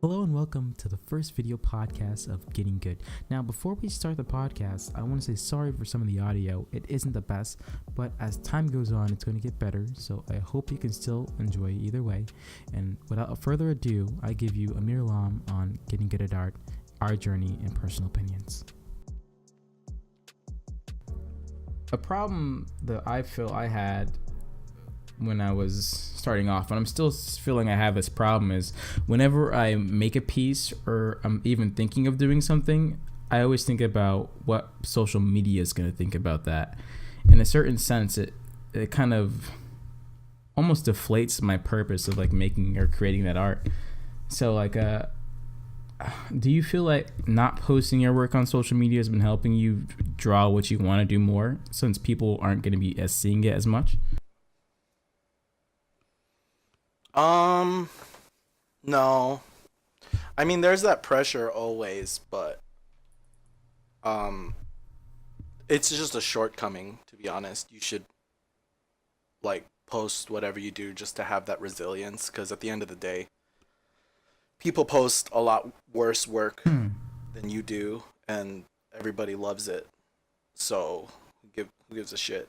Hello and welcome to the first video podcast of Getting Good. Now, before we start the podcast, I want to say sorry for some of the audio. It isn't the best, but as time goes on, it's going to get better. So I hope you can still enjoy either way. And without further ado, I give you Amir Allam on Getting Good at Art, our journey and personal opinions. A problem that I feel I had when I was starting off, and I'm still feeling I have this problem, is whenever I make a piece or I'm even thinking of doing something, I always think about what social media is going to think about that. In a certain sense, it kind of almost deflates my purpose of like making or creating that art. So do you feel like not posting your work on social media has been helping you draw what you want to do more, since people aren't going to be seeing it as much? No. I mean, there's that pressure always, but um, it's just a shortcoming, to be honest. You should like post whatever you do just to have that resilience, because at the end of the day, people post a lot worse work than you do, and everybody loves it. So, who gives a shit?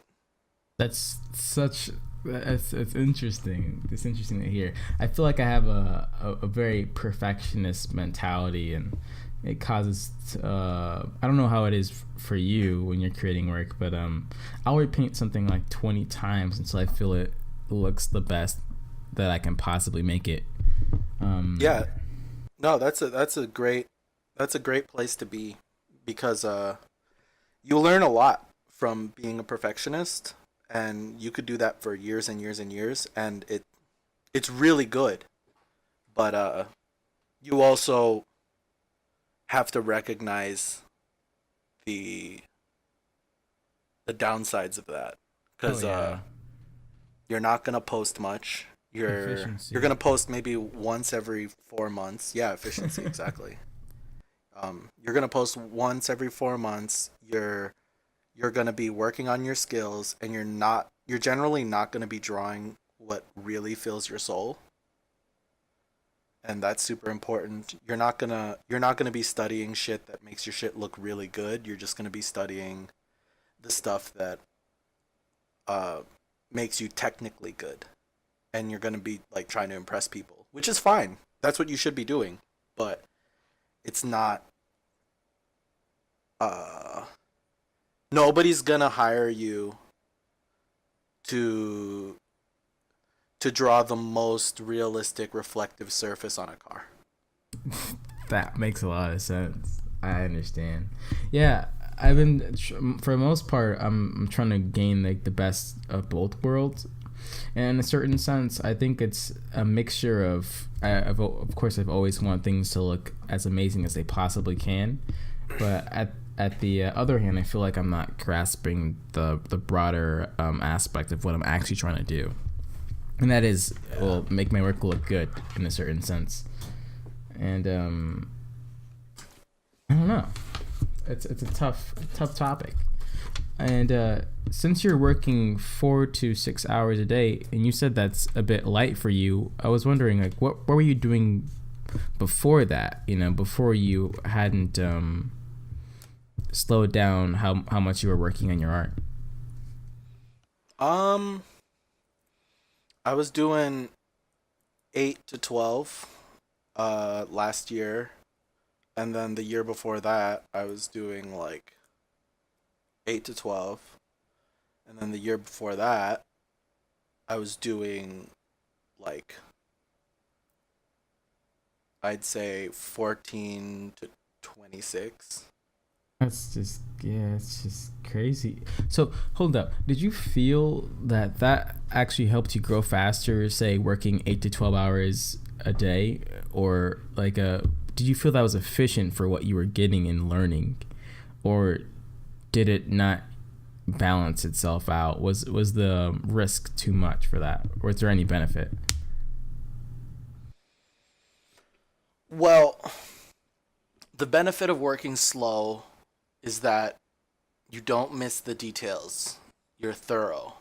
That's such it's interesting. It's interesting to hear. I feel like I have a very perfectionist mentality, and it causes I don't know how it is for you when you're creating work, but I'll repaint something like 20 times until I feel it looks the best that I can possibly make it. Yeah. No, that's a great place to be, because you learn a lot from being a perfectionist, and you could do that for years and years and years, and it's really good. But you also have to recognize the the downsides of that, Oh because yeah, you're not gonna post much. You're efficiency. gonna post maybe once every 4 months. Yeah, efficiency, exactly. You're gonna post once every 4 months. You're going to be working on your skills, and you're generally not going to be drawing what really fills your soul, and that's super important. You're not going to be studying shit that makes your shit look really good. You're just going to be studying the stuff that uh makes you technically good, and you're going to be like trying to impress people, which is fine. That's what you should be doing, but it's not uh nobody's going to hire you to draw the most realistic reflective surface on a car. That makes a lot of sense. I understand. Yeah, for the most part, I'm trying to gain like the best of both worlds. And in a certain sense, I think it's a mixture of. Of course, I've always wanted things to look as amazing as they possibly can, but at the other hand, I feel like I'm not grasping the broader aspect of what I'm actually trying to do, and that is, Yeah. well, make my work look good in a certain sense. And I don't know. It's a tough topic. And since you're working 4 to 6 hours a day, and you said that's a bit light for you, I was wondering, like, what were you doing before that? Before you hadn't slowed down how much you were working on your art. Um, I was doing 8 to 12 last year, and then the year before that I was doing like 8 to 12, and then the year before that I was doing like, I'd say 14 to 26. That's just, yeah, it's just crazy. So hold up, did you feel that actually helped you grow faster, say working 8 to 12 hours a day, or like did you feel that was efficient for what you were getting and learning, or did it not balance itself out? Was the risk too much for that, or is there any benefit? Well, the benefit of working slow is that you don't miss the details. You're thorough.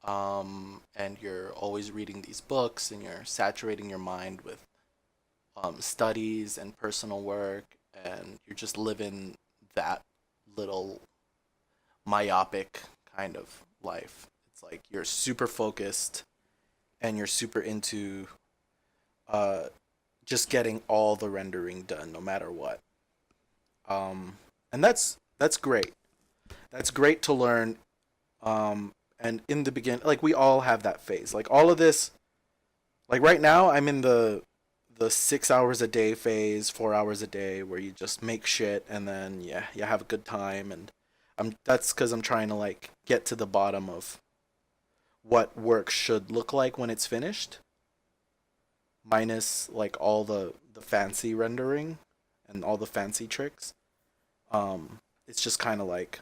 And you're always reading these books, and you're saturating your mind with studies and personal work, and you're just living that little myopic kind of life. It's like you're super focused and you're super into uh, just getting all the rendering done no matter what. And that's great. That's great to learn. And in the beginning, like we all have that phase. Like all of this, like right now, I'm in the 6 hours a day phase, 4 hours a day, where you just make shit and then yeah, you have a good time. And that's because I'm trying to like get to the bottom of what work should look like when it's finished, minus like all the fancy rendering and all the fancy tricks. It's just kind of like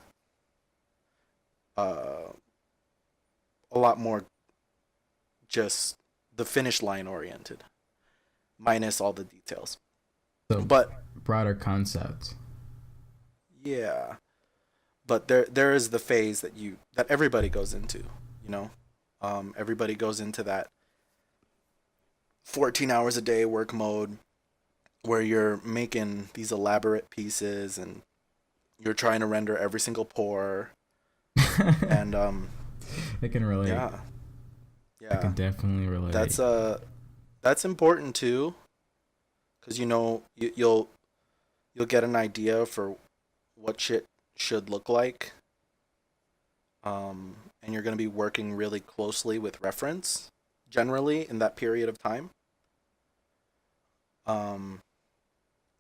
uh, a lot more just the finish line oriented, minus all the details. So But broader concept. yeah, but there is the phase that everybody goes into, you know. Everybody goes into that 14 hours a day work mode where you're making these elaborate pieces and you're trying to render every single pore and I can relate. yeah, I can yeah. definitely relate. That's important too, because you know you'll get an idea for what shit should look like, and you're going to be working really closely with reference generally in that period of time. um,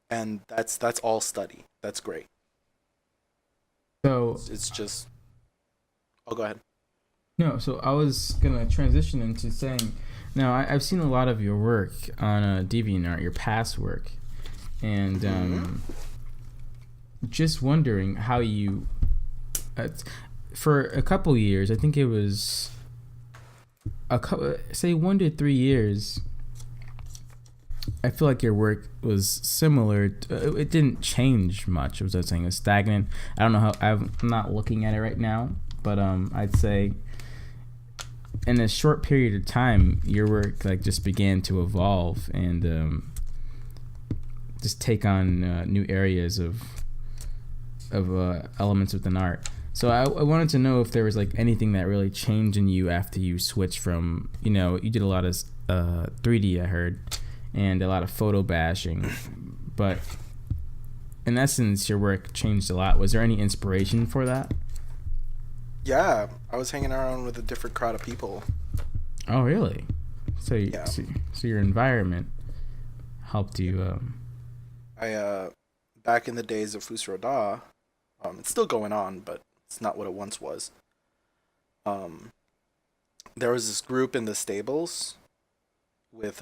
and that's all study. That's great. So It's just, oh, go ahead. no, so I was gonna transition into saying, now I've seen a lot of your work on DeviantArt, your past work, and Hmm. just wondering how you, uh, for a couple years, I think it was a couple, say 1 to 3 years. I feel like your work was similar. It didn't change much. Was I saying it was stagnant? I don't know how. I'm not looking at it right now, but I'd say in a short period of time, your work like just began to evolve and just take on new areas of elements within art. So I wanted to know if there was like anything that really changed in you after you switched from, you did a lot of 3D, I heard, and a lot of photo bashing, but in essence your work changed a lot. Was there any inspiration for that? Yeah, I was hanging around with a different crowd of people. Oh really? So Yeah, so your environment helped yeah. you I back in the days of Fusroda, it's still going on, but it's not what it once was. Um, there was this group in the stables with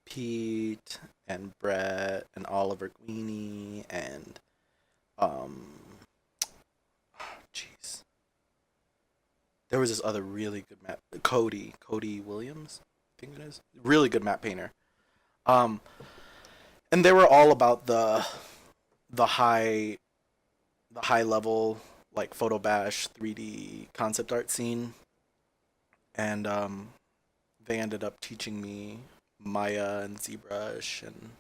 Pete and Brett and Oliver Queenie and um jeez. There was this other really good map, Cody Williams, I think it is. Really good map painter. Um and they were all about the high the high level like photo bash 3D concept art scene, and they ended up teaching me Maya and ZBrush, and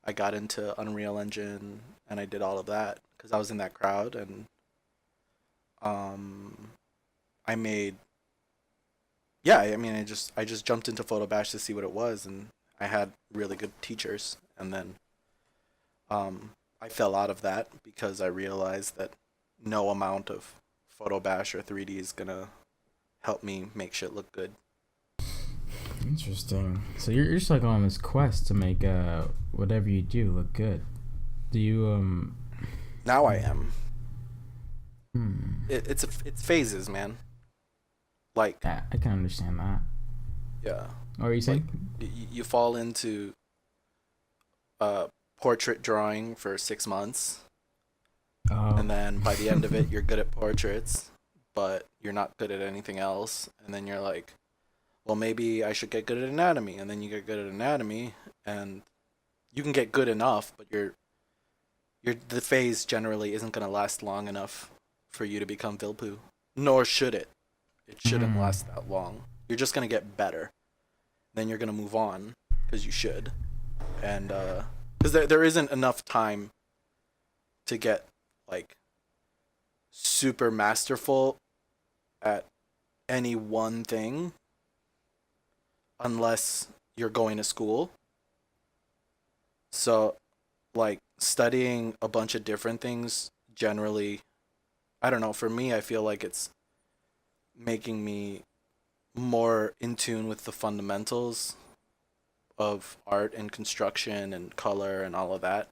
I got into Unreal Engine and I did all of that because I was in that crowd. And um, I made, yeah, I mean, I just jumped into Photo Bash to see what it was, and I had really good teachers. And then I fell out of that because I realized that no amount of Photo Bash or 3D is gonna help me make shit look good. interesting. So you're just like on this quest to make whatever you do look good. Do you Now I am. hmm, It's phases, man. Like, yeah, I can understand that. yeah, What are you like saying? you fall into uh portrait drawing for 6 months, Oh. and then by the end of it, you're good at portraits, but you're not good at anything else. And then you're like, well, maybe I should get good at anatomy. And then you get good at anatomy, and you can get good enough, but the phase generally isn't gonna last long enough for you to become Vilpu. Nor should it. It shouldn't Hmm. last that long. You're just gonna get better. Then you're gonna move on. because you should, and because there isn't enough time to get like super masterful at any one thing unless you're going to school. So, like, studying a bunch of different things generally, I don't know, for me, I feel like it's making me more in tune with the fundamentals of art and construction and color and all of that.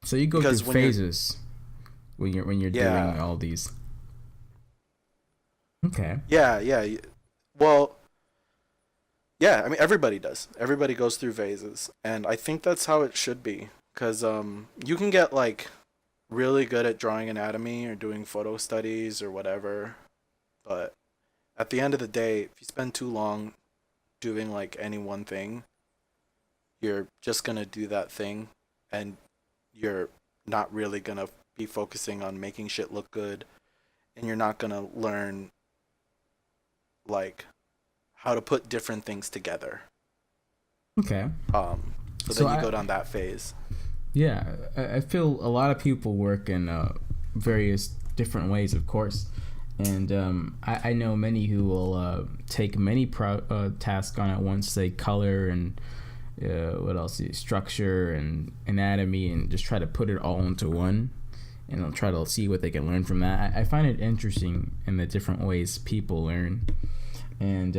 So you go through Because when you're, phases when you're doing yeah, all these. Okay. yeah, yeah. Well, yeah, I mean, everybody does. Everybody goes through phases. And I think that's how it should be. Because you can get, like, really good at drawing anatomy or doing photo studies or whatever. But at the end of the day, if you spend too long doing, like, any one thing, you're just going to do that thing. And you're not really going to be focusing on making shit look good. And you're not going to learn, like, how to put different things together. Okay. So So then you go down that phase. yeah, I feel a lot of people work in various different ways, of course, and I know many who will take many tasks on at once, say color and what else, structure and anatomy, and just try to put it all into one, and they'll try to see what they can learn from that. I find it interesting in the different ways people learn, and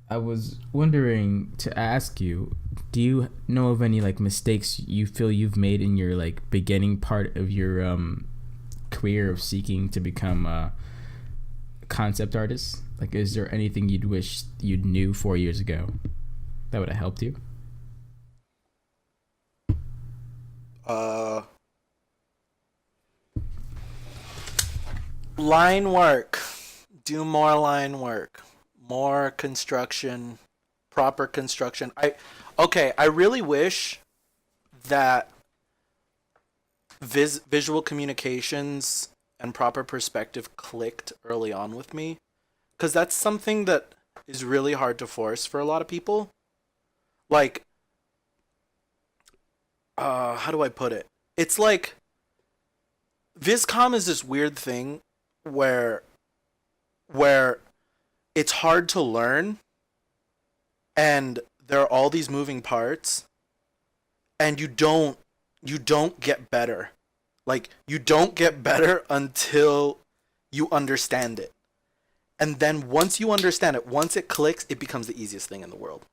I was wondering to ask you, do you know of any like mistakes you feel you've made in your like beginning part of your career of seeking to become a concept artist? Like, is there anything you'd wish you knew 4 years ago that would have helped you? Uh, Line work. Do more line work. More construction. Proper construction. I really wish that visual communications and proper perspective clicked early on with me, because that's something that is really hard to force for a lot of people. Like, how do I put it? It's like Viscom is this weird thing where where it's hard to learn, and there are all these moving parts, and you don't get better. Like, you don't get better until you understand it. And then once you understand it, once it clicks, it becomes the easiest thing in the world.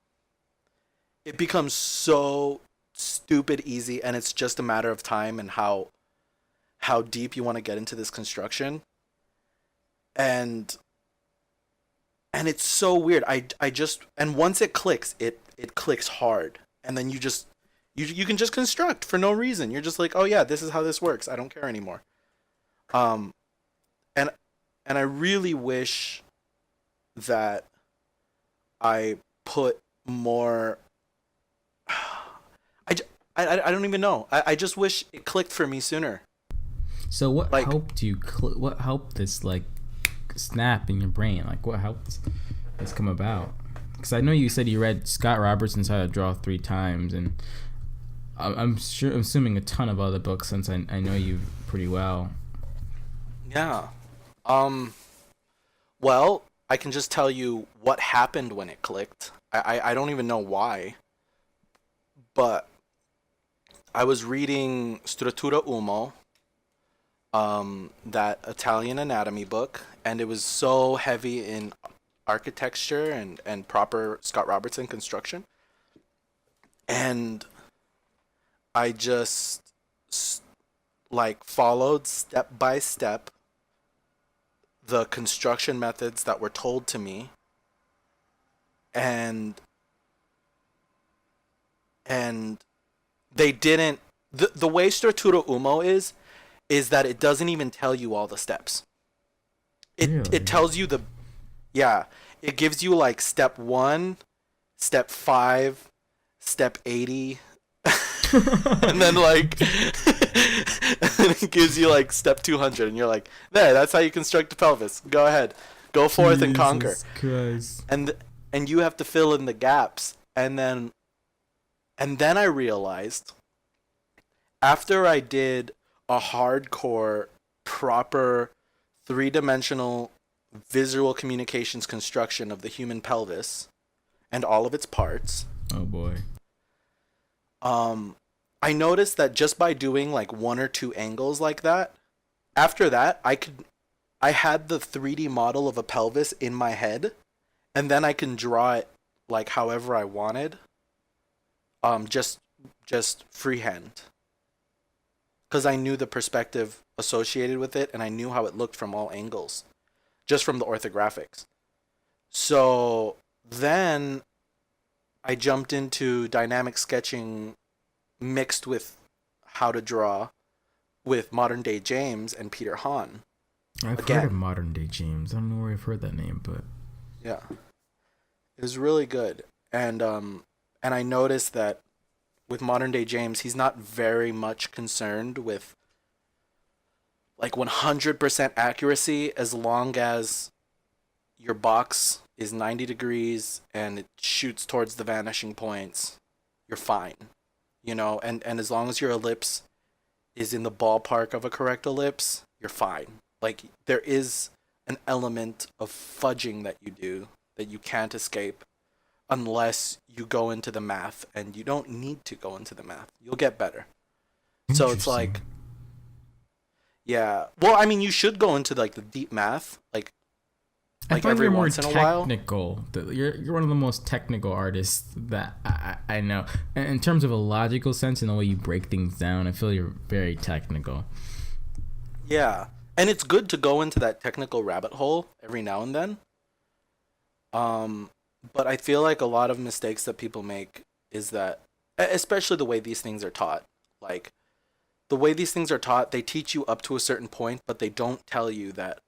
It becomes so stupid easy, and it's just a matter of time and how deep you want to get into this construction. And it's so weird. I just, and once it clicks, it clicks hard. And then you can just construct for no reason. You're just like, "Oh yeah, this is how this works. I don't care anymore." Um and and I really wish that I put more I don't even know. I just wish it clicked for me sooner. So what Like, helped you? What helped this like snap in your brain? Like, what helped this come about? Because I know you said you read Scott Robertson's How to Draw 3 times, and I'm assuming a ton of other books, since I know you pretty well. yeah. Um well, I can just tell you what happened when it clicked. I don't even know why, but I was reading Struttura Umo, that Italian anatomy book, and it was so heavy in architecture and proper Scott Robertson construction. And I just like followed step by step the construction methods that were told to me, and and they didn't, the way Struttura Umo is that it doesn't even tell you all the steps. It Really? tells you the, yeah, it gives you like step 1, step 5, step 80, and then like and it gives you like step 200, and you're like, "There, that's how you construct a pelvis. Go ahead. Go forth and conquer." Jesus Christ. And and you have to fill in the gaps. And then I realized after I did a hardcore, proper, three-dimensional visual communications construction of the human pelvis and all of its parts, Oh boy. um, I noticed that just by doing like one or two angles like that, after that, I had the 3D model of a pelvis in my head, and then I can draw it like however I wanted, just freehand, because I knew the perspective associated with it, and I knew how it looked from all angles, just from the orthographics. So then I jumped into dynamic sketching mixed with how to draw with modern day James and Peter Hahn. I've heard of Again, modern day James. I don't know where I've heard that name, but yeah, it was really good. And I noticed that with modern day James, he's not very much concerned with like 100% accuracy as long as your box is 90 degrees and it shoots towards the vanishing points, you're fine. And as long as your ellipse is in the ballpark of a correct ellipse, you're fine. Like there is an element of fudging that you do that you can't escape unless you go into the math, and you don't need to go into the math. You'll get better. So it's interesting. like, yeah. Well, I mean, you should go into like the deep math, I like find every you're more once in a while. technical. You're one of the most technical artists that I know. In terms of a logical sense and the way you break things down, I feel you're very technical. Yeah. And it's good to go into that technical rabbit hole every now and then. Um, but I feel like a lot of mistakes that people make is that, especially the way these things are taught, like the way these things are taught, they teach you up to a certain point, but they don't tell you that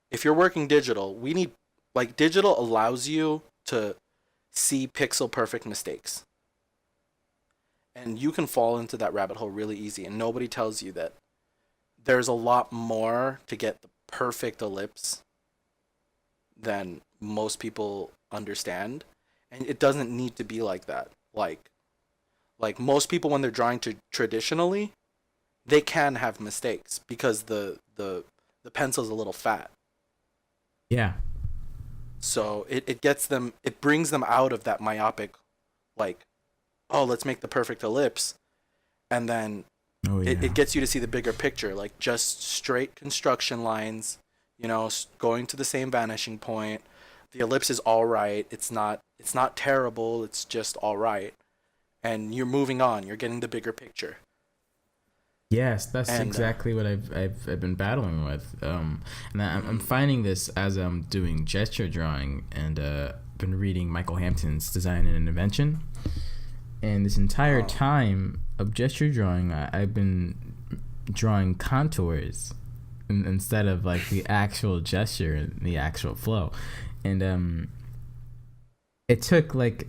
if you're working digital, we need, like, digital allows you to see pixel perfect mistakes. And you can fall into that rabbit hole really easy, and nobody tells you that there's a lot more to get the perfect ellipse than most people understand. And it doesn't need to be like that. Like most people when they're drawing traditionally, they can have mistakes because the pencil's a little fat. Yeah. So it brings them out of that myopic, like, oh, let's make the perfect ellipse. And then Oh it yeah. gets you to see the bigger picture, like just straight construction lines, going to the same vanishing point. The ellipse is all right. It's not terrible. It's just all right. And you're moving on. You're getting the bigger picture. Yes, that's And exactly what I've been battling with. And I'm mm, finding this as I'm doing gesture drawing and been reading Michael Hampton's Design and Invention. And this entire oh, time of gesture drawing, I've been drawing contours instead of like the actual gesture and the actual flow. And it took like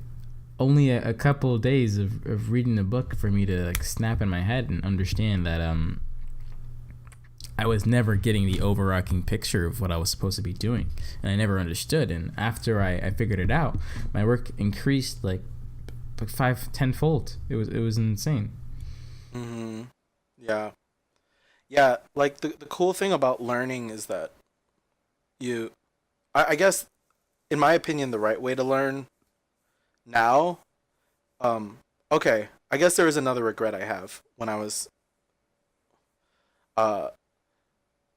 only a couple of days of reading the book for me to like snap in my head and understand that I was never getting the overarching picture of what I was supposed to be doing, and I never understood. And after I figured it out, my work increased like 5-10 fold. It was insane. mm-hmm. Yeah. Yeah, like the cool thing about learning is that you I guess in my opinion the right way to learn now, um okay, I guess there is another regret I have uh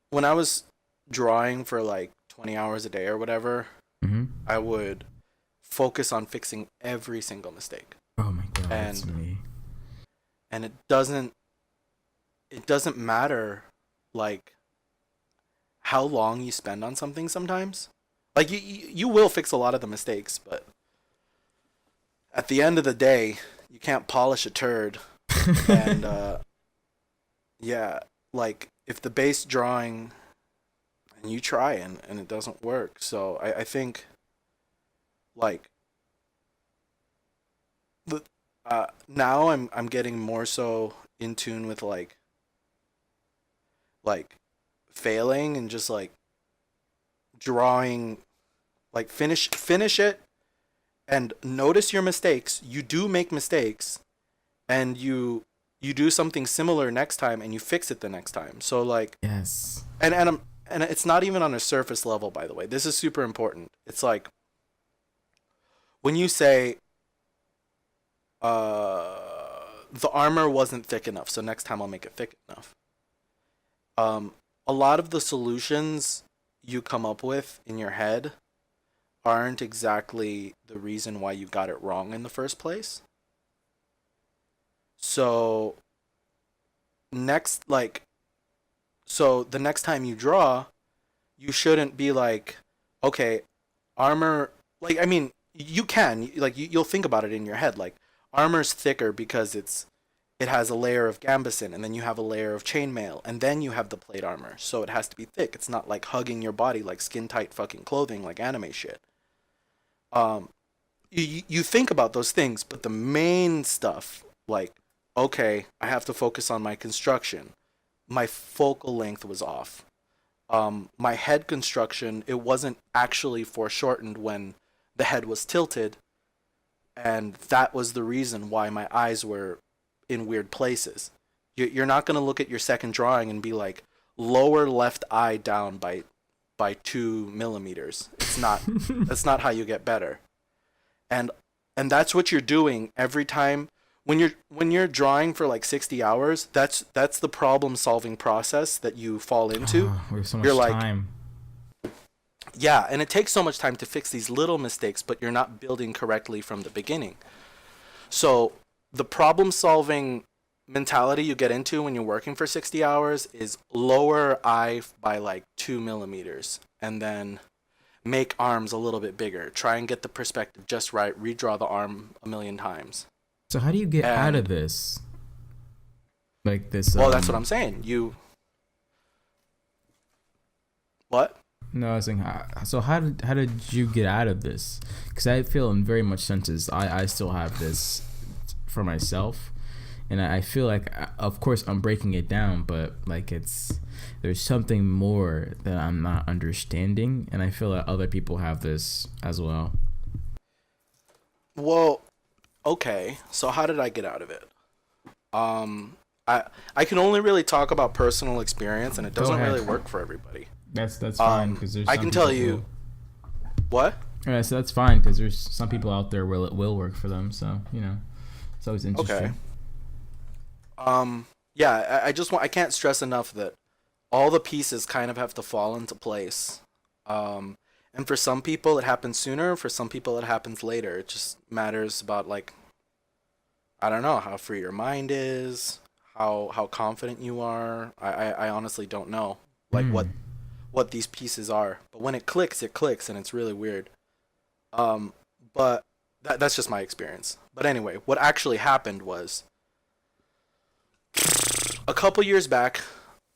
when I was drawing for like 20 hours a day or whatever. Hmm. I would focus on fixing every single mistake. Oh my god, that's And me. it doesn't matter like how long you spend on something sometimes. Like you will fix a lot of the mistakes, but at the end of the day, you can't polish a turd. And yeah, like if the base drawing and you try and it doesn't work. So I think like the now I'm getting more so in tune with like failing and just like drawing, like finish it and notice your mistakes. You do make mistakes, and you do something similar next time, and you fix it the next time. So like, Yes. and it's not even on a surface level, by the way. This is super important. It's like when you say, the armor wasn't thick enough, so next time I'll make it thick enough. A lot of the solutions you come up with in your head aren't exactly the reason why you got it wrong in the first place. So next, like, so the next time you draw, you shouldn't be like, okay, armor. Like, I mean, you can like you'll think about it in your head, like armor's thicker because it has a layer of gambeson, and then you have a layer of chainmail, and then you have the plate armor, so it has to be thick. It's not like hugging your body like skin tight fucking clothing like anime shit. Um, you think about those things, but the main stuff, like, okay, I have to focus on my construction. My focal length was off. My head construction, it wasn't actually foreshortened when the head was tilted, and that was the reason why my eyes were in weird places. You're not going to look at your second drawing and be like, lower left eye down by 2 millimeters. It's not. That's not how you get better. And that's what you're doing every time when you're drawing for like 60 hours. That's the problem solving process that you fall into. Oh, we have so much You're like, time. yeah, and it takes so much time to fix these little mistakes, but you're not building correctly from the beginning. So the problem solving mentality you get into when you're working for 60 hours is lower eye by like 2 millimeters, and then make arms a little bit bigger. Try and get the perspective just right. Redraw the arm a million times. So how do you get out And of this? Like this. well, that's what I'm saying. You what? No, I was saying. So how did you get out of this? Because I feel in very much senses I still have this for myself, and I feel like, of course, I'm breaking it down, but like there's something more that I'm not understanding, and I feel that other people have this as well. Well, okay. So how did I get out of it? Um, I can only really talk about personal experience, and it Go doesn't ahead. really work for everybody. That's fine because there's I some can people tell you what. Yeah, so that's fine because there's some people out there where it will work for them. So it's always interesting. Okay. Yeah, I can't stress enough that all the pieces kind of have to fall into place. And for some people it happens sooner, for some people it happens later. It just matters about, like, I don't know, how free your mind is, how confident you are. I honestly don't know, like, Mm. what these pieces are. But when it clicks, and it's really weird. But that's just my experience. But anyway, what actually happened was, a couple years back,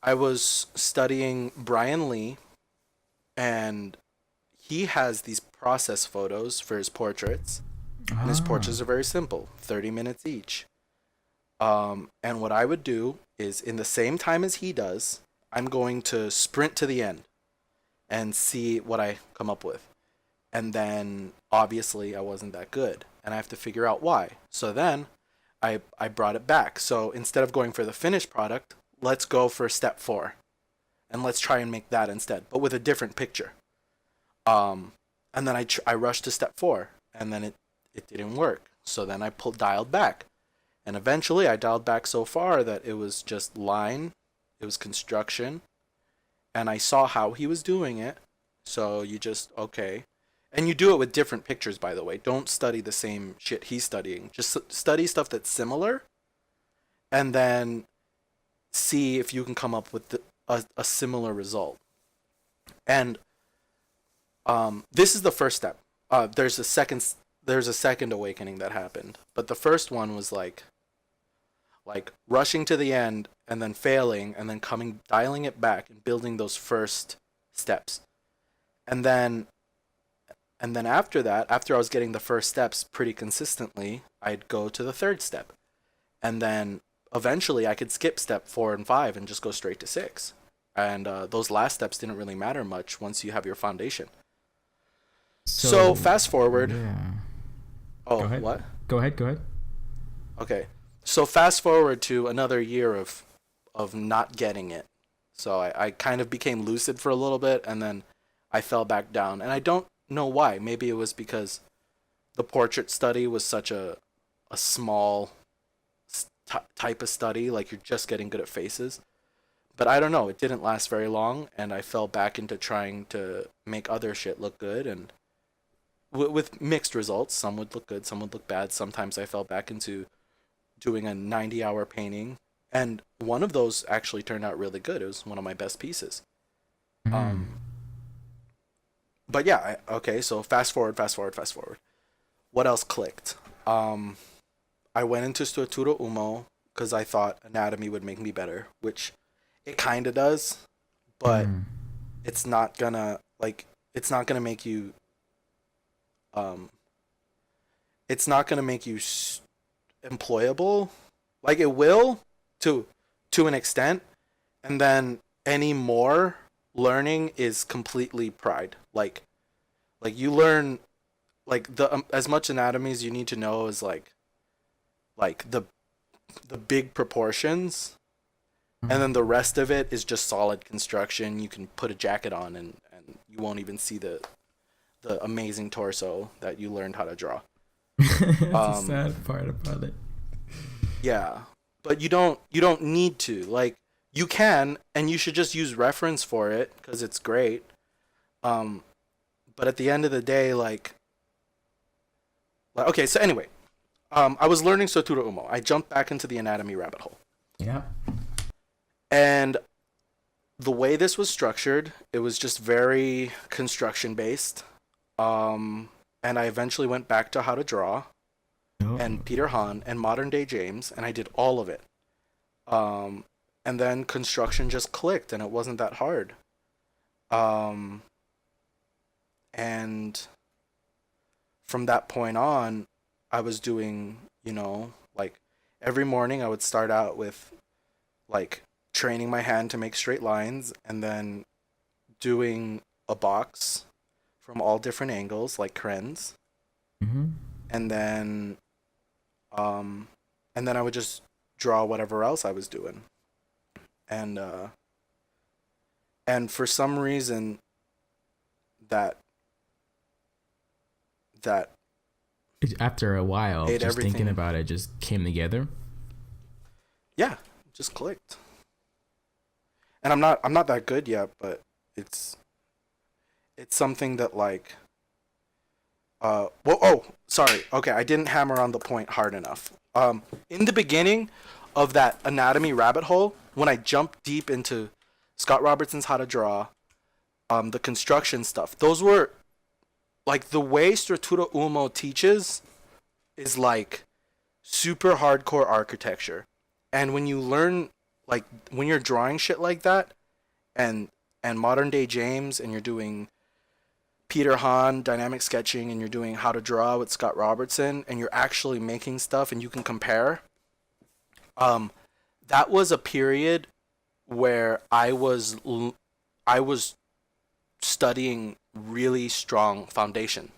I was studying Brian Lee, and he has these process photos for his portraits, and his Ah. portraits are very simple, 30 minutes each. And what I would do is, in the same time as he does, I'm going to sprint to the end and see what I come up with. And then, obviously, I wasn't that good, and I have to figure out why. So then, I brought it back. So instead of going for the finished product, let's go for step 4, and let's try and make that instead, but with a different picture. And then I rushed to step 4, and then it didn't work. So then I dialed back, and eventually I dialed back so far that it was just line, it was construction, and I saw how he was doing it. So you just, okay. And you do it with different pictures, by the way. Don't study the same shit he's studying. Just study stuff that's similar, and then see if you can come up with a similar result. And this is the first step. There's a second awakening that happened, but the first one was like rushing to the end and then failing, and then dialing it back and building those first steps. And then after that, after I was getting the first steps pretty consistently, I'd go to the third step. And then eventually I could skip step 4 and 5 and just go straight to 6. And those last steps didn't really matter much once you have your foundation. So So fast forward, yeah. Oh, Go ahead. what? Go ahead. Go ahead. Okay. So fast forward to another year of not getting it. So I kind of became lucid for a little bit, and then I fell back down. And I don't know why. Maybe it was because the portrait study was such a small type of study, like you're just getting good at faces. But I don't know, it didn't last very long, and I fell back into trying to make other shit look good, and with mixed results. Some would look good, some would look bad. Sometimes I fell back into doing a 90-hour painting, and one of those actually turned out really good. It was one of my best pieces. Mm. But yeah, okay, so fast forward. What else clicked? I went into Struttura Umo because I thought anatomy would make me better, which it kind of does, but it's not gonna make you it's not gonna make you employable. Like it will to an extent, and then any more learning is completely pride. Like you learn like the as much anatomy as you need to know is like the big proportions, and then the rest of it is just solid construction. You can put a jacket on and you won't even see the amazing torso that you learned how to draw. That's the sad part about it. Yeah, but you don't need to. Like you can, and you should just use reference for it because it's great. But at the end of the day, like okay. So anyway, I was learning Struttura Umo. I jumped back into the anatomy rabbit hole. Yeah. And the way this was structured, it was just very construction based. And I eventually went back to how to draw and Peter Hahn and modern day James, and I did all of it. And then construction just clicked, and it wasn't that hard. And from that point on, I was doing, like every morning I would start out with like training my hand to make straight lines, and then doing a box from all different angles like Krenz. Mm-hmm. And then I would just draw whatever else I was doing. And for some reason that After a while, just everything. thinking about it just came together. Yeah, it just clicked. And I'm not that good yet, but it's something that like sorry. Okay, I didn't hammer on the point hard enough. In the beginning of that anatomy rabbit hole, when I jumped deep into Scott Robertson's How to Draw, the construction stuff, those were like the way Struttura Umo teaches is like super hardcore architecture. And when you learn, like when you're drawing shit like that, and modern day James, and you're doing Peter Hahn dynamic sketching, and you're doing How to Draw with Scott Robertson, and you're actually making stuff and you can compare, that was a period where I was studying really strong foundation.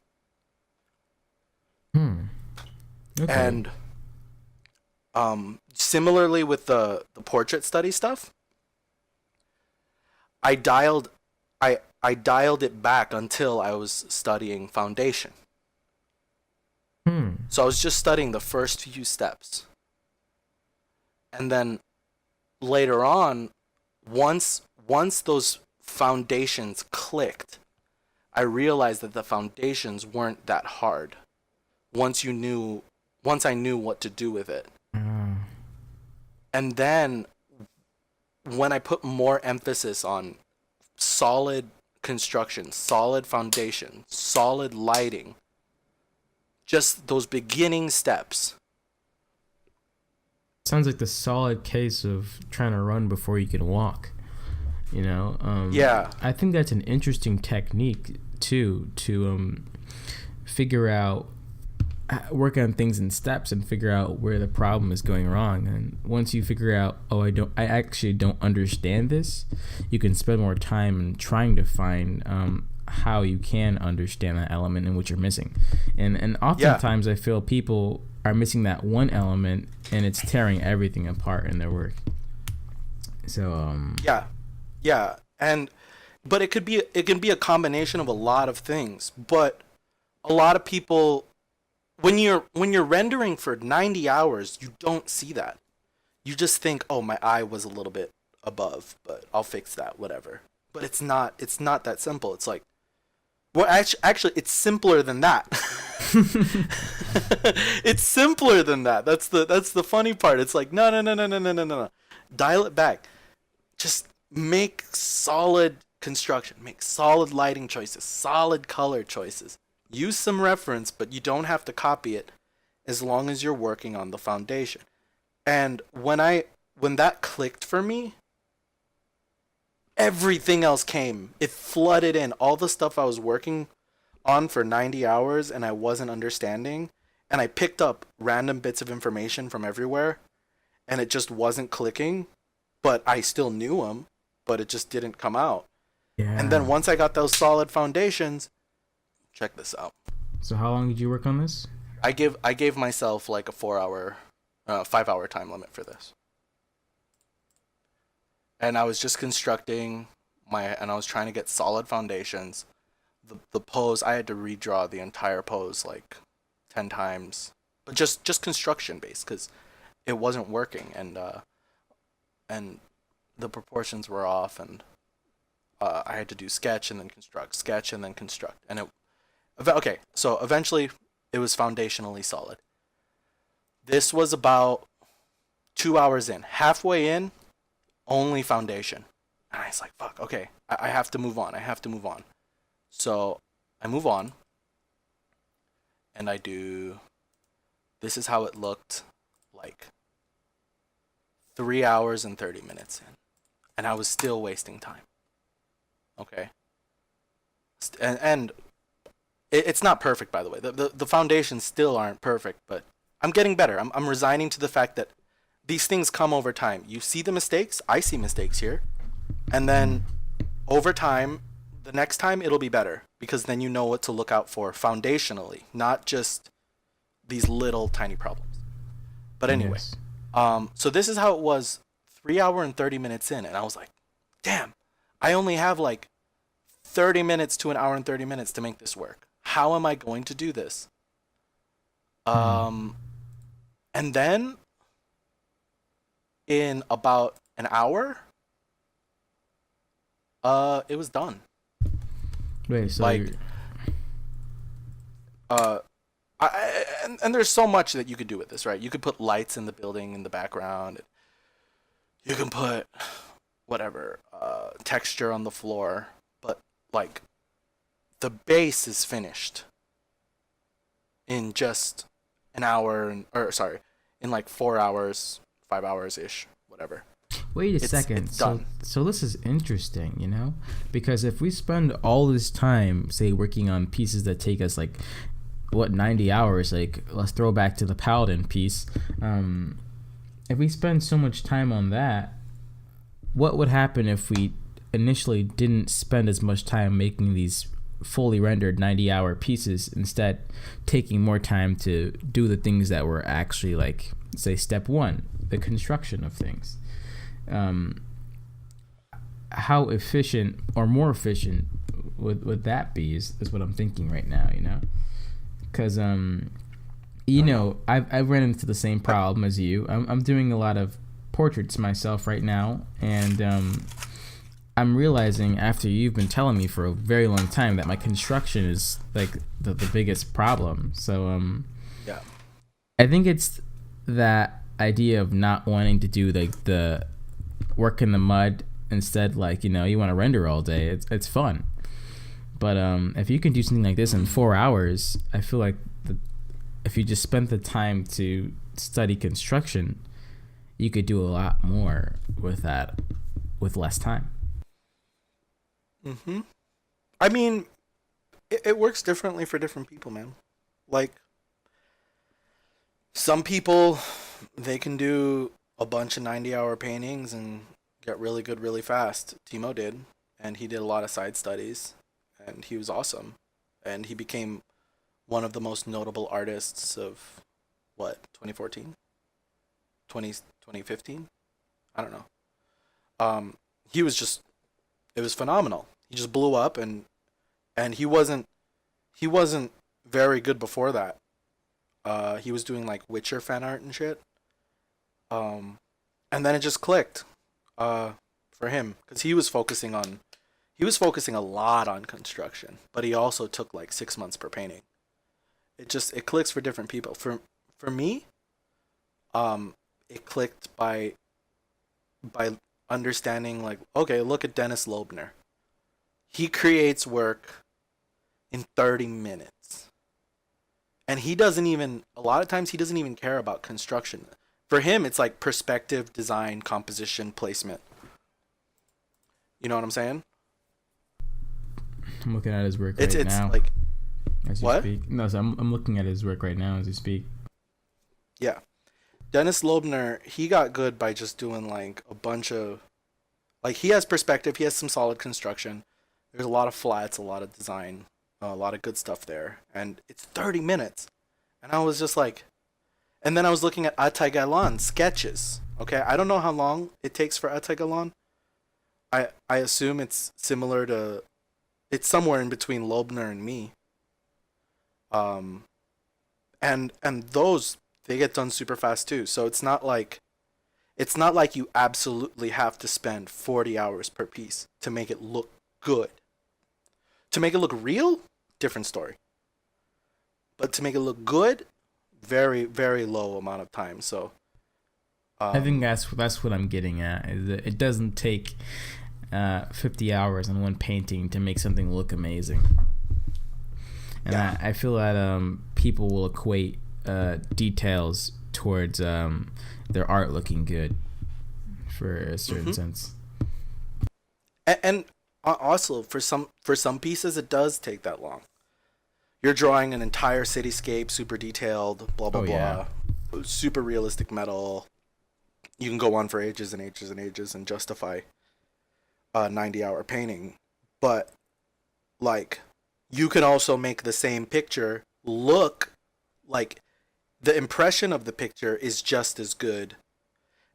Okay. And similarly with the portrait study stuff, I dialed it back until I was studying foundation. So I was just studying the first few steps. And then later on, once those foundations clicked, I realized that the foundations weren't that hard. Once I knew what to do with it. And then when I put more emphasis on solid construction, solid foundation, solid lighting, just those beginning steps. Sounds like the solid case of trying to run before you can walk. Yeah. I think that's an interesting technique too, to figure out, work on things in steps and figure out where the problem is going wrong. And once you figure out, I actually don't understand this, you can spend more time in trying to find how you can understand that element in which you're missing. And Yeah. oftentimes I feel people are missing that one element, and it's tearing everything apart in their work. So Yeah. Yeah. But it can be a combination of a lot of things. But a lot of people, when you're rendering for 90 hours, you don't see that. You just think, "Oh, my eye was a little bit above, but I'll fix that, whatever." But it's not that simple. It's like, well, actually it's simpler than that. It's simpler than that. That's the funny part. It's like, no, no, no, no, no, no, no, no. Dial it back. Just make solid construction, make solid lighting choices, solid color choices. Use some reference, but you don't have to copy it as long as you're working on the foundation. And when that clicked for me, everything else came. It flooded in. All the stuff I was working on for 90 hours and I wasn't understanding, and I picked up random bits of information from everywhere, and it just wasn't clicking, but I still knew them, but it just didn't come out. yeah. And then once I got those solid foundations, check this out. So how long did you work on this? I gave myself like a 5 hour time limit for this. And I was just constructing and I was trying to get solid foundations. The pose, I had to redraw the entire pose like 10 times, but just construction based, because it wasn't working, and the proportions were off, and I had to do sketch and then construct, sketch and then construct, and okay. So eventually, it was foundationally solid. This was about 2 hours in, halfway in, only foundation, and I was like, "Fuck, okay, I have to move on. I have to move on." So I move on, and I do. This is how it looked like 3 hours and 30 minutes in, and I was still wasting time. Okay. And it's not perfect, by the way. The foundations still aren't perfect, but I'm getting better. I'm resigning to the fact that these things come over time. You see the mistakes. I see mistakes here. And then over time, the next time it'll be better, because then you know what to look out for foundationally, not just these little tiny problems. But anyway, Yes. so this is how it was 3 hour and 30 minutes in, and I was like, damn, I only have like 30 minutes to an hour and 30 minutes to make this work. How am I going to do this? And then in about an hour, it was done. Wait, so Like, you're- and there's so much that you could do with this, right? You could put lights in the building in the background. You can put whatever texture on the floor, but like the base is finished in just an hour, in like 4 hours, 5 hours ish, whatever. wait a second. It's done. So this is interesting, you know? Because if we spend all this time, say, working on pieces that take us like 90 hours, like let's throw back to the Paladin piece. If we spend so much time on that, what would happen if we initially didn't spend as much time making these fully rendered 90-hour pieces, instead taking more time to do the things that were actually, like, say, step one, the construction of things? How efficient or more efficient would that be is what I'm thinking right now, you know? Because I've run into the same problem as you. I'm doing a lot of portraits myself right now, and I'm realizing, after you've been telling me for a very long time, that my construction is like the biggest problem. So Yeah. I think it's that idea of not wanting to do like the work in the mud. Instead, like, you want to render all day. It's fun. But if you can do something like this in 4 hours, I feel like if you just spent the time to study construction, you could do a lot more with that, with less time. Mm-hmm. I mean, it works differently for different people, man. Like, some people, they can do a bunch of 90-hour paintings and get really good really fast. Timo did, and he did a lot of side studies, and he was awesome, and he became one of the most notable artists of what 2014, 2015. I don't know. Um, he was just it was phenomenal. He just blew up, and he wasn't very good before that. He was doing like Witcher fan art and shit. Um, and then it just clicked. For him because he was focusing a lot on construction, but he also took like 6 months per painting. It clicks for different people. For me, it clicked by understanding like, okay, look at Dennis Loebner. He creates work in 30 minutes. And he doesn't even a lot of times he doesn't even care about construction. For him it's like perspective, design, composition, placement. You know what I'm saying? I'm looking at his work It's right it's now like as you what? speak. No, so I'm looking at his work right now as you speak. Yeah. Dennis Loebner, he got good by just doing like a bunch of like he has perspective, he has some solid construction. There's a lot of flats, a lot of design, a lot of good stuff there, and it's 30 minutes. And I was just like, and then I was looking at Atay Galan's sketches. Okay, I don't know how long it takes for Atay Galan. I assume it's similar to it's somewhere in between Loebner and me. Um, and those they get done super fast too. So it's not like you absolutely have to spend 40 hours per piece to make it look good. To make it look real, different story. But to make it look good, very very low amount of time. So I think um that's what I'm getting at. Is that it doesn't take 50 hours on one painting to make something look amazing. And yeah. I feel that people will equate details towards their art looking good for a certain Mhm. sense. And also for some pieces it does take that long. You're drawing an entire cityscape, super detailed, blah blah Oh yeah. blah, super realistic metal. You can go on for ages and ages and ages and justify a 90-hour painting, but like you can also make the same picture look like the impression of the picture is just as good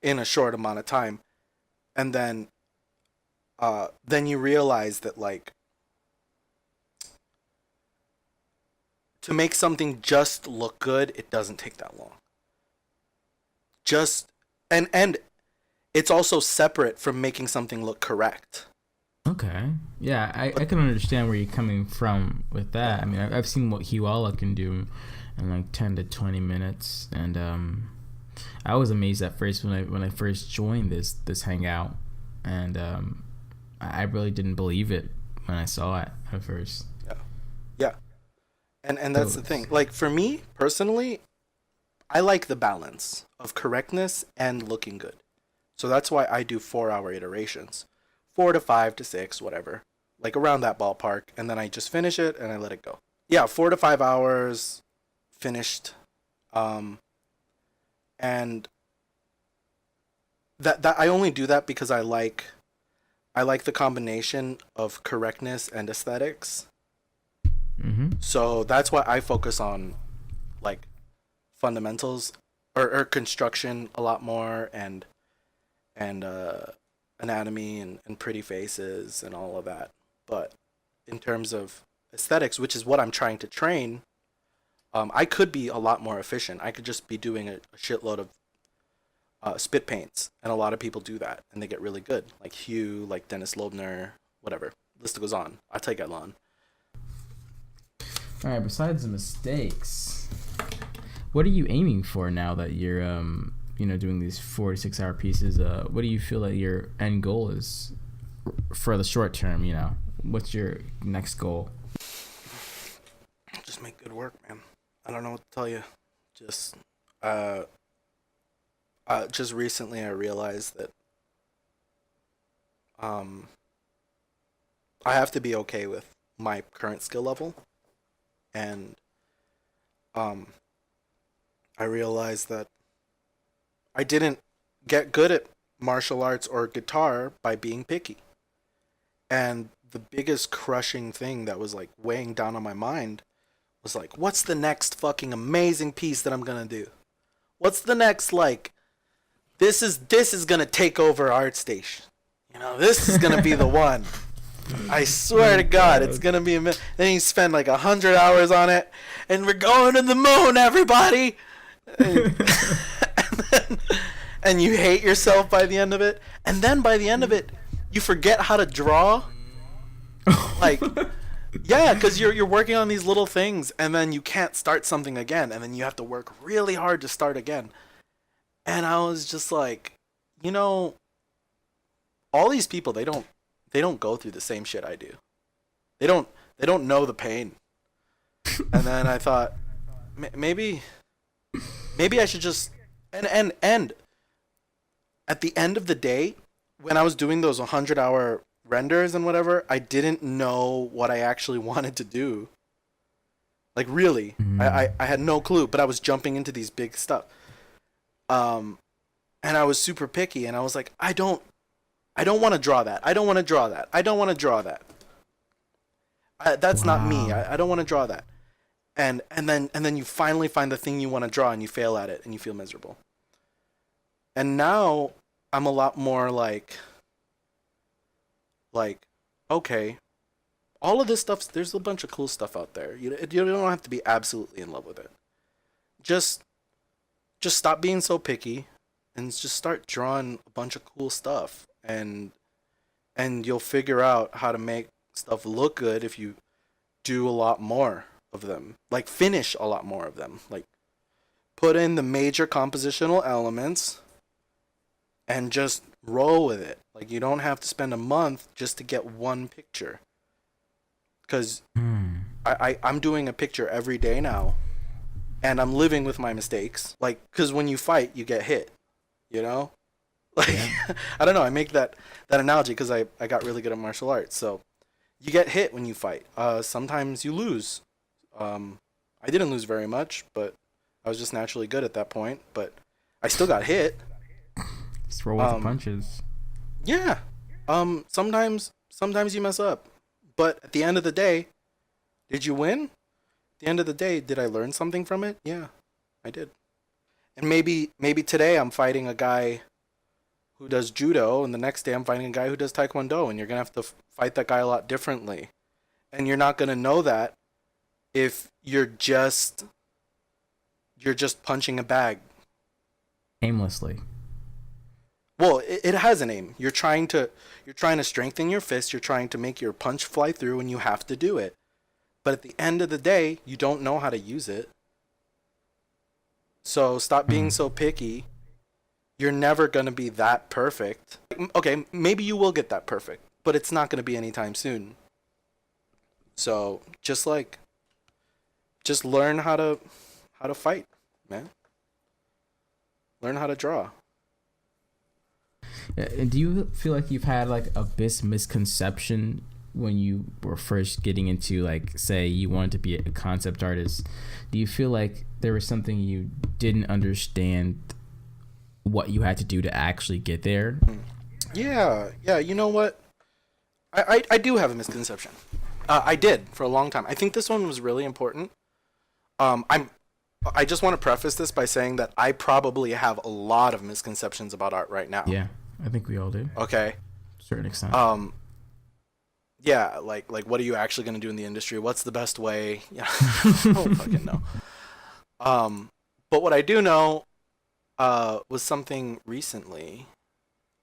in a short amount of time, and then you realize that like to make something just look good, it doesn't take that long. Just and it's also separate from making something look correct. Okay. Yeah, I But can understand where you're coming from with that. I mean, I've seen what Huala can do in like 10 to 20 minutes, and I was amazed at first when I first joined this hangout, and I really didn't believe it when I saw it at first. yeah, yeah, and So that's the thing. Like for me personally, I like the balance of correctness and looking good. So that's why I do 4 hour iterations, 4 to 5 to 6, whatever, like around that ballpark, and then I just finish it and I let it go. Yeah, 4 to 5 hours finished, um, and that I only do that because I like the combination of correctness and aesthetics. mm-hmm. So that's why I focus on like fundamentals or construction a lot more, and anatomy and pretty faces and all of that. But in terms of aesthetics, which is what I'm trying to train, I could be a lot more efficient. I could just be doing a shitload of spit paints, and a lot of people do that, and they get really good, like Hugh, like Dennis Loebner, whatever. List goes on. I take Elon. All right. Besides the mistakes, what are you aiming for now that you're doing these 4 to 6 hour pieces? What do you feel that your end goal is for the short term? What's your next goal? Just make good work, man. I don't know what to tell you. Just uh, just recently I realized that um I have to be okay with my current skill level, and um I realized that I didn't get good at martial arts or guitar by being picky. And the biggest crushing thing that was like weighing down on my mind was like, what's the next fucking amazing piece that I'm gonna do? What's the next, like, this is gonna take over ArtStation. You know, this is gonna be the one. I swear to God, it's gonna be then you spend like 100 hours on it, and we're going to the moon, everybody. And you hate yourself by the end of it, and then by the end of it, you forget how to draw. Like, yeah, because you're working on these little things, and then you can't start something again, and then you have to work really hard to start again. And I was just like, you know, all these people, they don't go through the same shit I do. They don't know the pain. And then I thought, maybe I should just and at the end of the day, when I was doing those 100-hour renders and whatever, I didn't know what I actually wanted to do. Like, really, I had no clue, but I was jumping into these big stuff. And I was super picky, and I was like, I don't want to draw that. I don't want to draw that. I don't want to draw that. That's not me. I don't want to draw that. And then you finally find the thing you want to draw, and you fail at it, and you feel miserable. And now I'm a lot more like, okay, all of this stuff, there's a bunch of cool stuff out there. You don't have to be absolutely in love with it. Just stop being so picky and just start drawing a bunch of cool stuff, and you'll figure out how to make stuff look good if you do a lot more of them. Like, finish a lot more of them. Like, put in the major compositional elements and just roll with it. Like, you don't have to spend a month just to get one picture. Because I'm doing a picture every day now, and I'm living with my mistakes. Like, because when you fight, you get hit, you know? Like, yeah. I don't know, I make that analogy because I got really good at martial arts. So, you get hit when you fight. Sometimes you lose. I didn't lose very much, but I was just naturally good at that point. But I still got hit. Just roll with the punches. Yeah. Sometimes you mess up. But at the end of the day, did you win? At the end of the day, did I learn something from it? Yeah, I did. And maybe today I'm fighting a guy who does judo, and the next day I'm fighting a guy who does taekwondo, and you're going to have to fight that guy a lot differently. And you're not going to know that if you're just punching a bag aimlessly. Well, it has an aim. You're trying to strengthen your fist. You're trying to make your punch fly through, and you have to do it. But at the end of the day, you don't know how to use it. So stop being so picky. You're never going to be that perfect. Okay, maybe you will get that perfect, but it's not going to be anytime soon. So just learn how to fight, man. Learn how to draw. Do you feel like you've had like a misconception when you were first getting into, like, say you wanted to be a concept artist? Do you feel like there was something you didn't understand what you had to do to actually get there? Yeah. You know what? I do have a misconception. I did for a long time. I think this one was really important. I just want to preface this by saying that I probably have a lot of misconceptions about art right now. Yeah, I think we all do. Okay. To a certain extent. Yeah, like what are you actually going to do in the industry? What's the best way? Yeah, I don't fucking know. But what I do know was something recently.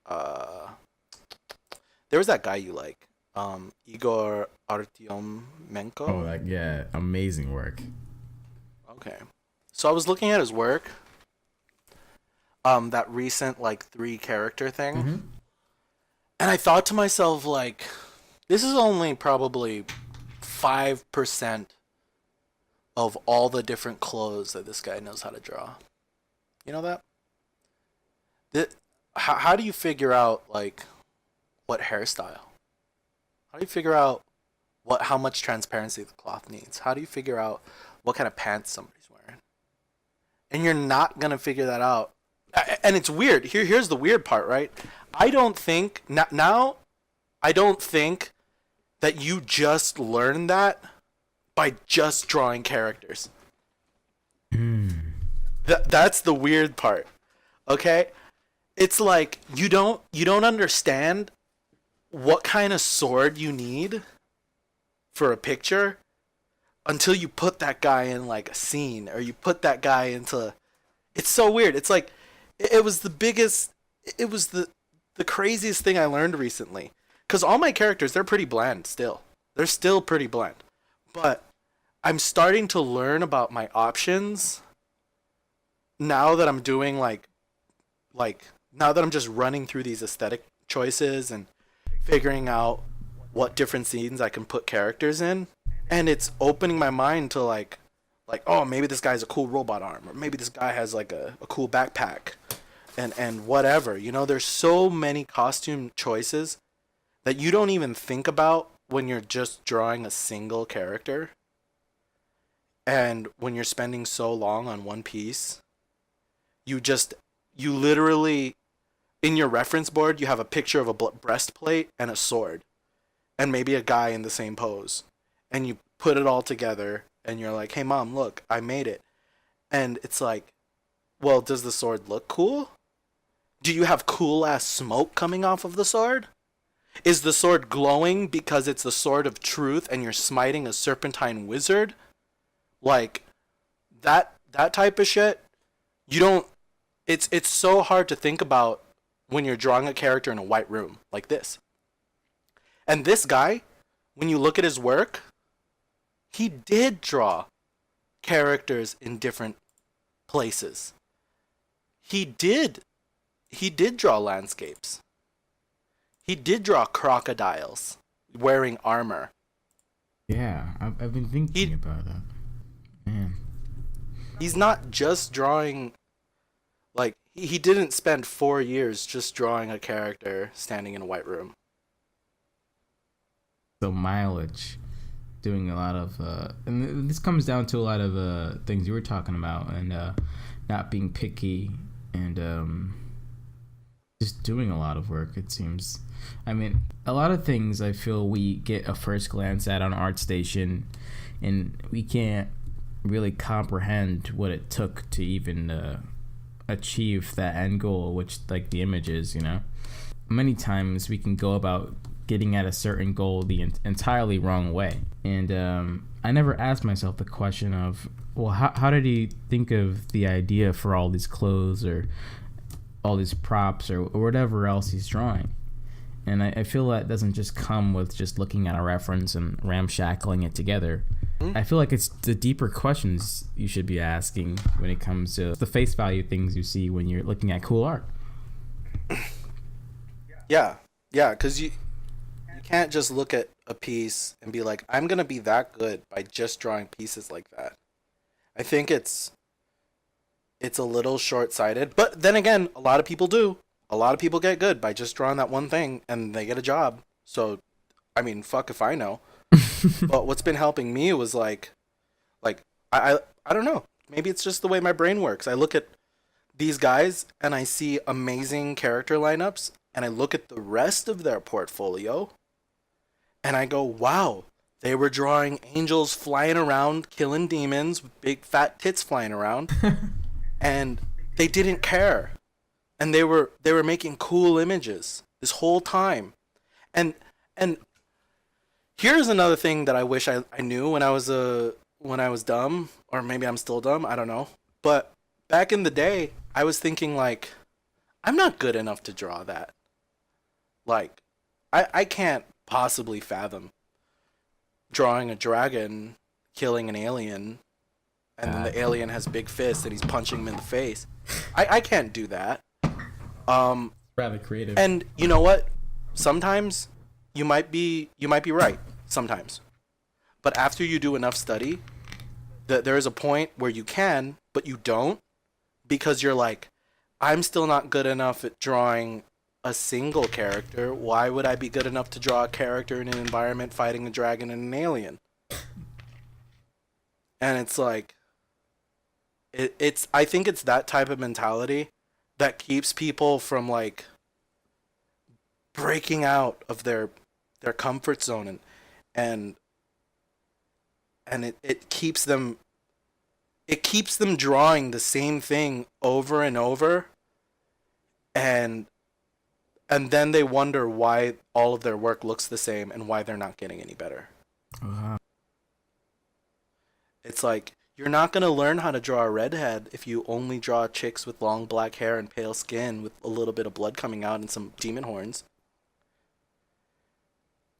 There was that guy you like, Igor Artyom-menko. Oh, like, yeah, amazing work. Okay. So I was looking at his work, that recent, like, 3-character thing, and I thought to myself, like, this is only probably 5% of all the different clothes that this guy knows how to draw. You know that? How do you figure out, like, what hairstyle? How do you figure out how much transparency the cloth needs? How do you figure out what kind of pants somebody's wearing? And you're not gonna figure that out. And it's weird. Here's the weird part, right? I don't think that you just learn that by just drawing characters. That's the weird part. Okay? It's like you don't understand what kind of sword you need for a picture until you put that guy in like a scene, or you put that guy into. It's so weird. It's like it was the biggest. It was the craziest thing I learned recently. Because all my characters, they're pretty bland still. They're still pretty bland. But I'm starting to learn about my options now that I'm doing like now that I'm just running through these aesthetic choices and figuring out what different scenes I can put characters in. And it's opening my mind to oh, maybe this guy's a cool robot arm, or maybe this guy has like a cool backpack, and whatever. You know, there's so many costume choices that you don't even think about when you're just drawing a single character. And when you're spending so long on one piece, you literally, in your reference board, you have a picture of a breastplate and a sword, and maybe a guy in the same pose. And you put it all together, and you're like, hey mom, look, I made it. And it's like, well, does the sword look cool? Do you have cool ass smoke coming off of the sword? Is the sword glowing because it's the sword of truth and you're smiting a serpentine wizard? Like, that type of shit, you don't, it's so hard to think about when you're drawing a character in a white room like this. And this guy, when you look at his work, he did draw characters in different places. He did draw landscapes. He did draw crocodiles wearing armor. Yeah, I've been thinking about that. Man. He's not just drawing, like, he didn't spend 4 years just drawing a character standing in a white room. So mileage, doing a lot of, and this comes down to a lot of things you were talking about, and not being picky, and just doing a lot of work, it seems. I mean, a lot of things I feel we get a first glance at on ArtStation, and we can't really comprehend what it took to even achieve that end goal, which, like, the image is, you know. Many times we can go about getting at a certain goal the entirely wrong way, and I never asked myself the question of, well, how did he think of the idea for all these clothes or all these props or whatever else he's drawing. And I feel that doesn't just come with just looking at a reference and ramshackling it together. I feel like it's the deeper questions you should be asking when it comes to the face value things you see when you're looking at cool art. Yeah, because you can't just look at a piece and be like, I'm going to be that good by just drawing pieces like that. I think it's a little short-sighted, but then again, a lot of people do. A lot of people get good by just drawing that one thing, and they get a job. So, I mean, fuck if I know. But what's been helping me was like I don't know. Maybe it's just the way my brain works. I look at these guys and I see amazing character lineups, and I look at the rest of their portfolio, and I go, wow, they were drawing angels flying around, killing demons with big fat tits flying around, and they didn't care. And they were making cool images this whole time. And here's another thing that I wish I knew when I was dumb, or maybe I'm still dumb, I don't know. But back in the day, I was thinking, like, I'm not good enough to draw that. Like, I can't possibly fathom drawing a dragon killing an alien, and then the alien has big fists and he's punching him in the face. I can't do that. Rather creative. And you know what? Sometimes you might be right. Sometimes, but after you do enough study, there is a point where you can, but you don't, because you're like, I'm still not good enough at drawing a single character. Why would I be good enough to draw a character in an environment fighting a dragon and an alien? And it's like, it's I think it's that type of mentality that keeps people from, like, breaking out of their comfort zone and it keeps them drawing the same thing over and over, and then they wonder why all of their work looks the same and why they're not getting any better. Wow. It's like you're not going to learn how to draw a redhead if you only draw chicks with long black hair and pale skin with a little bit of blood coming out and some demon horns.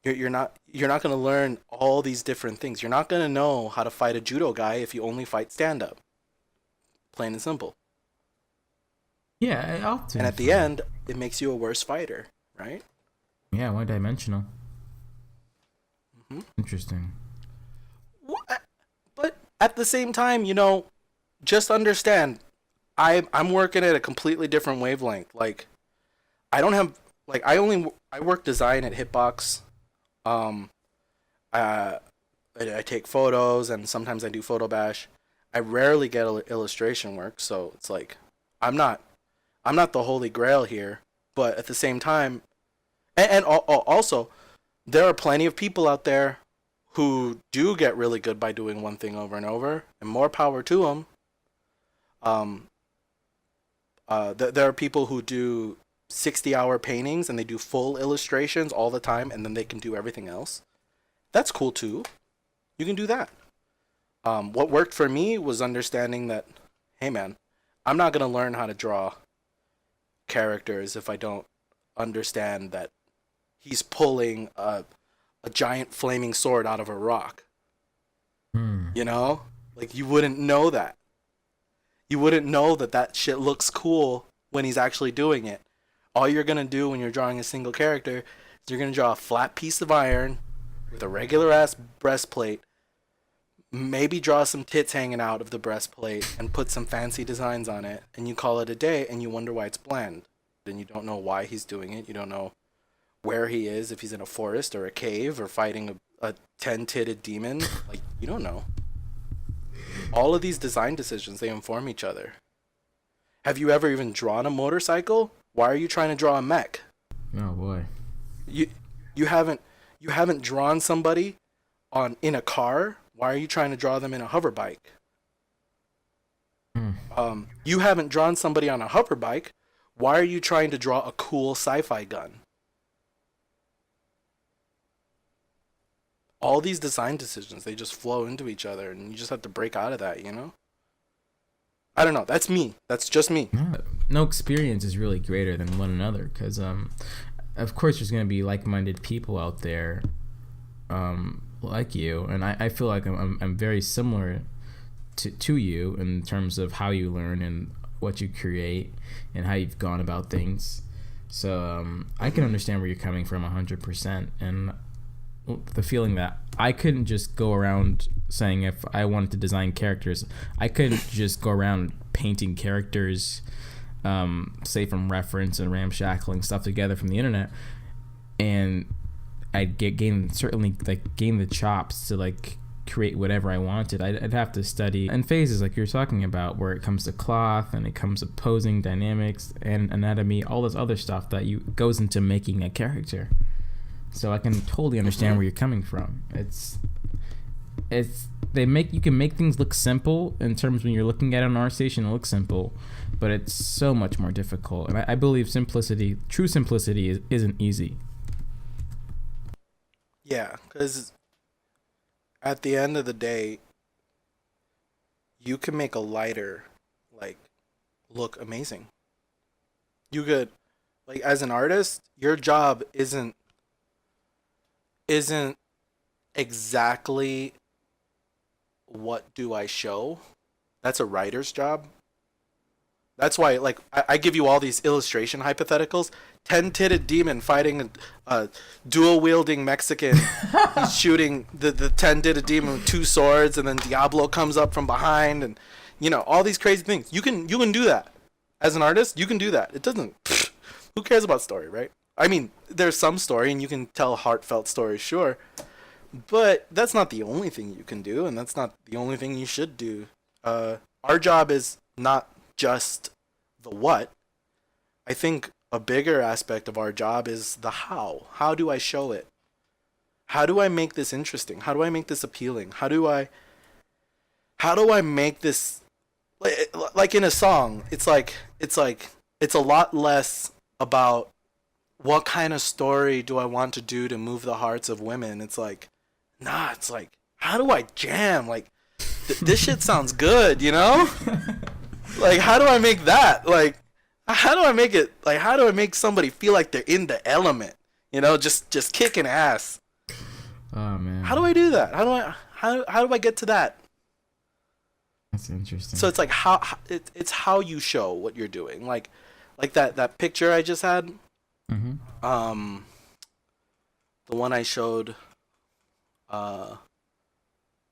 You're not going to learn all these different things. You're not going to know how to fight a judo guy if you only fight stand up. Plain and simple. Yeah, I often. And at the end, it makes you a worse fighter, right? Yeah, one dimensional. Hmm. Interesting. But at the same time, just understand, I'm working at a completely different wavelength. Like, I don't have like I work design at Hitbox. I take photos and sometimes I do photo bash. I rarely get illustration work, so it's like I'm not the holy grail here. But at the same time, also, there are plenty of people out there who do get really good by doing one thing over and over, and more power to them. There are people who do 60-hour paintings and they do full illustrations all the time, and then they can do everything else. That's cool too. You can do that. What worked for me was understanding that, hey man, I'm not gonna learn how to draw characters if I don't understand that he's pulling a giant flaming sword out of a rock. You know? Like, you wouldn't know that. You wouldn't know that shit looks cool when he's actually doing it. All you're gonna do when you're drawing a single character is you're gonna draw a flat piece of iron with a regular ass breastplate, maybe draw some tits hanging out of the breastplate and put some fancy designs on it, and you call it a day, and you wonder why it's bland. Then you don't know why he's doing it. You don't know where he is, if he's in a forest or a cave or fighting a 10-titted demon. Like, you don't know. All of these design decisions, they inform each other. Have you ever even drawn a motorcycle? Why are you trying to draw a mech? Oh boy. You haven't drawn somebody in a car. Why are you trying to draw them in a hover bike? You haven't drawn somebody on a hover bike. Why are you trying to draw a cool sci-fi gun? All these design decisions, they just flow into each other, and you just have to break out of that, I don't know. That's me. That's just me. No experience is really greater than one another, because of course there's going to be like-minded people out there like you, and I feel like I'm very similar to you in terms of how you learn and what you create and how you've gone about things. So I can understand where you're coming from 100%, and the feeling that I couldn't just go around saying, if I wanted to design characters, I couldn't just go around painting characters, say from reference and ramshackling stuff together from the internet, and I'd gain the chops to like create whatever I wanted. I'd have to study and phases like you're talking about, where it comes to cloth and it comes to posing, dynamics, and anatomy, all this other stuff that goes into making a character. So I can totally understand where you're coming from. You can make things look simple in terms when you're looking at an art station, it looks simple, but it's so much more difficult. And I believe true simplicity isn't easy. Yeah, because at the end of the day, you can make a lighter look amazing. You could, as an artist, your job isn't exactly what do I show. That's a writer's job. That's why, I give you all these illustration hypotheticals. 10-titted demon fighting a dual-wielding Mexican. He's shooting the 10-titted demon with two swords, and then Diablo comes up from behind, and all these crazy things. You can do that as an artist. You can do that. It doesn't. Who cares about story, right? I mean, there's some story, and you can tell heartfelt stories, sure, but that's not the only thing you can do, and that's not the only thing you should do. Our job is not just the what. I think a bigger aspect of our job is the how. How do I show it? How do I make this interesting? How do I make this appealing? How do I make this like in a song? It's a lot less about what kind of story do I want to do to move the hearts of women. It's like, nah, it's like, how do I jam? Like, this shit sounds good, you know? Like, how do I make that? Like, how do I make it? Like, how do I make somebody feel like they're in the element? You know, just kicking ass. Oh man. How do I do that? How do I get to that? That's interesting. So it's like it's how you show what you're doing. Like that picture I just had. Mm-hmm. The one I showed.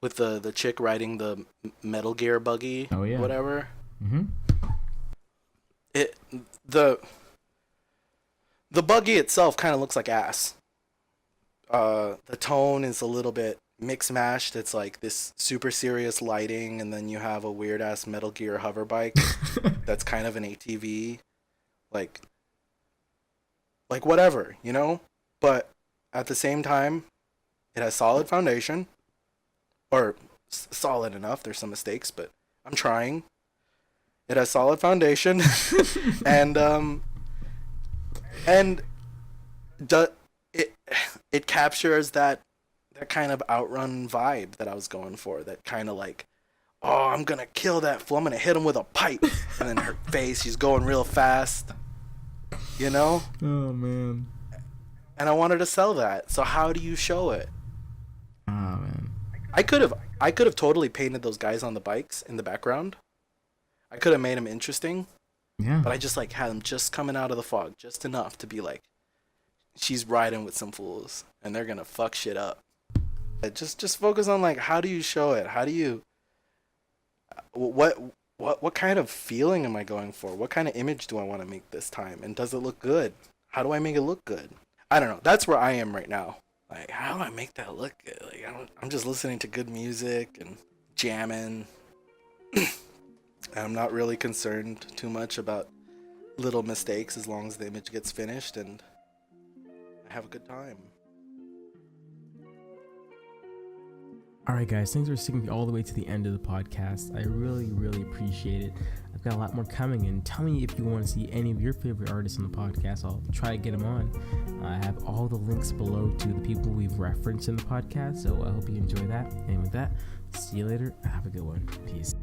With the chick riding the Metal Gear buggy. Oh yeah. Whatever. Mm-hmm. The buggy itself kind of looks like ass. The tone is a little bit mix mashed. It's like this super serious lighting, and then you have a weird ass Metal Gear hover bike that's kind of an ATV, like whatever, you know. But at the same time, it has solid foundation, or solid enough. There's some mistakes, but I'm trying. It has solid foundation, and it captures that kind of outrun vibe that I was going for. That kind of like, oh, I'm gonna kill that fool. I'm gonna hit him with a pipe, and then her face, she's going real fast, you know. Oh man. And I wanted to sell that. So how do you show it? Oh man. I could have totally painted those guys on the bikes in the background. I could have made them interesting. Yeah. But I just like had them just coming out of the fog, just enough to be like, she's riding with some fools and they're gonna fuck shit up. Just focus on like, how do you show it? How do you what kind of feeling am I going for? What kind of image do I want to make this time? And does it look good? How do I make it look good? I don't know. That's where I am right now. Like, how do I make that look good? Like, I'm just listening to good music and jamming. I'm not really concerned too much about little mistakes as long as the image gets finished and I have a good time. All right, guys, thanks for sticking all the way to the end of the podcast. I really, really appreciate it. I've got a lot more coming in. Tell me if you want to see any of your favorite artists on the podcast. I'll try to get them on. I have all the links below to the people we've referenced in the podcast, so I hope you enjoy that. And with that, see you later. Have a good one. Peace.